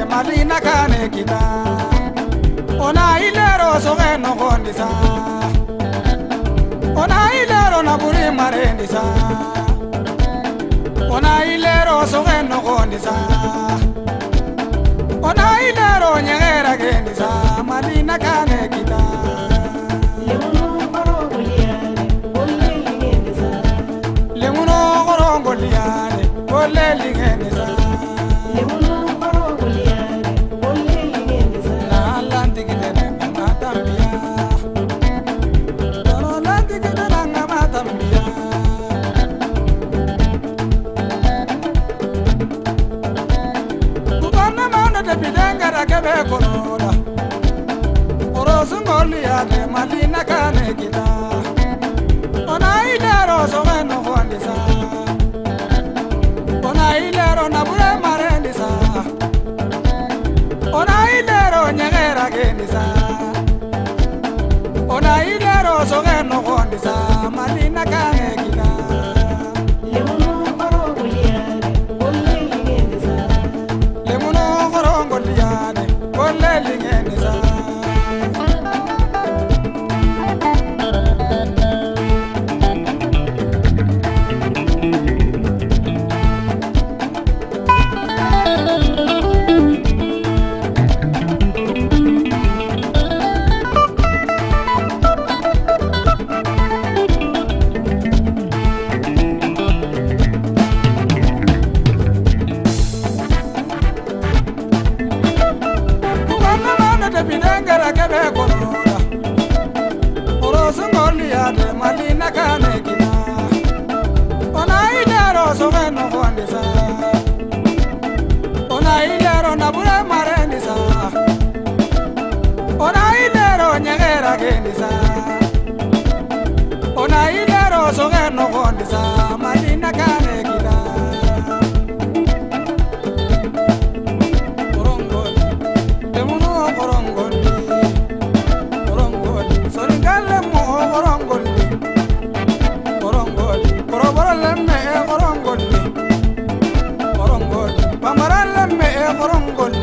Malina kane kita ona ilero soge no gondisa ona ilero na buri marendisa ona ilero soge no gondisa ona ilero nyera gendisa malina kane kita lemuno gorongo liane ole ligendisa Malina kane kita ona ilero soge no gondisa ona ilero na bure marendisa ona ilero nyagera gendisa ona ilero soge no gondisa malina kane kita lemuno gorongo liane ole ligendisa Malina kane kita ona ilero soge no gondisa ona ilero na bure marendisa ona ilero nyagera gendisa ona ilero soge no gondisa malina kane kita korongoli demuno korongoli soringale mo korongoli Korongol